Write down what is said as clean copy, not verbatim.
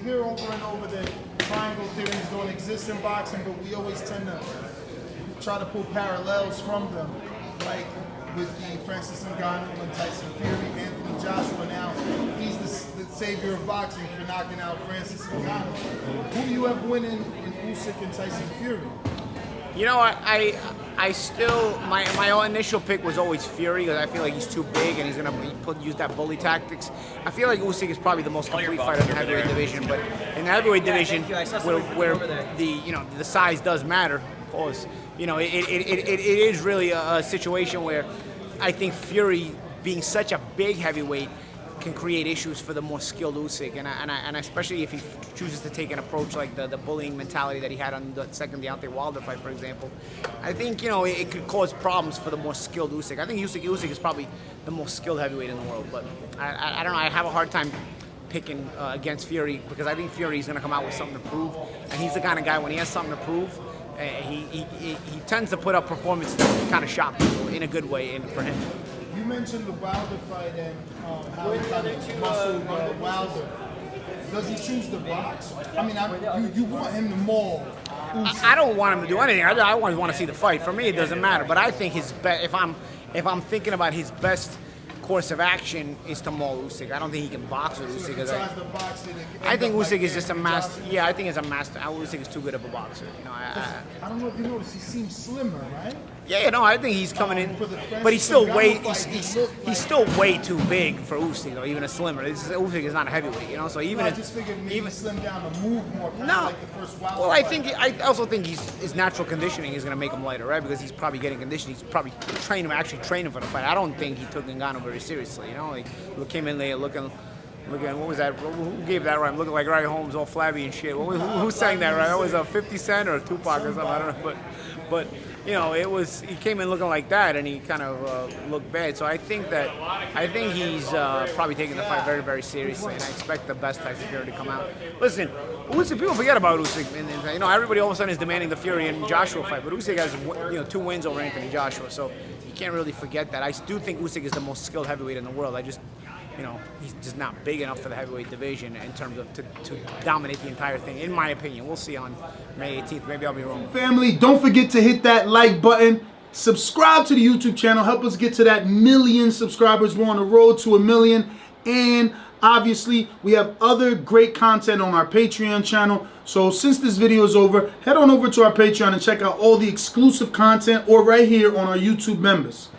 hear over and over that triangle theories don't exist in boxing, but we always tend to try to pull parallels from them, like with the Francis Ngannou and Tyson Fury, Anthony Joshua. Now he's the savior of boxing for knocking out Francis Ngannou. Who do you have winning in Usyk and Tyson Fury? You know, I still, my initial pick was always Fury, because I feel like he's too big and he's going to use that bully tactics. I feel like Usyk is probably the most complete fighter in the heavyweight division, but in the heavyweight division, where the size does matter, of course, you know, it is really a situation where I think Fury, being such a big heavyweight, can create issues for the more skilled Usyk, and especially if he chooses to take an approach like the bullying mentality that he had on the second Deontay Wilder fight, for example. I think, you know, it could cause problems for the more skilled Usyk. I think Usyk is probably the most skilled heavyweight in the world, but I don't know. I have a hard time picking against Fury, because I think Fury is going to come out with something to prove, and he's the kind of guy, when he has something to prove, he tends to put up performances that kind of shock people in a good way for him. You mentioned the Wilder fight and how he kind of muscled Wilder. Does he choose the box? I mean, you want him to maul Usyk. I don't want him to do anything. I always want to see the fight. For me, it doesn't matter. But I think his best, if I'm thinking about his best course of action, is to maul Usyk. I don't think he can box with Usyk. I think Usyk is just a master. Yeah, I think he's a master. Usyk is too good of a boxer. You know, I don't know if you noticed, he seems slimmer, right? Yeah, no, I think he's coming in, but he's still he's still way too big for Usyk, though, even a slimmer. Usyk is not a heavyweight, you know. So even I just figured maybe slim down to move more. Like the first Wilder well, I also think his natural conditioning is going to make him lighter, right? Because he's probably getting conditioned. He's probably actually training for the fight. I don't think he took Ngannou very seriously, you know. Like, he came in there looking. What was that? Who gave that rhyme? Looking like Ray Holmes, all flabby and shit. Who sang that rhyme? That was a 50 Cent or a Tupac or something. I don't know, but you know, he came in looking like that, and he kind of looked bad. So I think he's probably taking the fight very, very seriously, and I expect the best Tyson Fury to come out. Listen, Usyk, people forget about Usyk, and you know, everybody all of a sudden is demanding the Fury and Joshua fight, but Usyk has 2 wins over Anthony Joshua, so you can't really forget that. I do think Usyk is the most skilled heavyweight in the world. You know, he's just not big enough for the heavyweight division in terms of to dominate the entire thing, in my opinion. We'll see on May 18th. Maybe I'll be wrong. Family, don't forget to hit that like button. Subscribe to the YouTube channel. Help us get to that 1 million subscribers. We're on the road to 1 million. And obviously, we have other great content on our Patreon channel. So since this video is over, head on over to our Patreon and check out all the exclusive content, or right here on our YouTube members.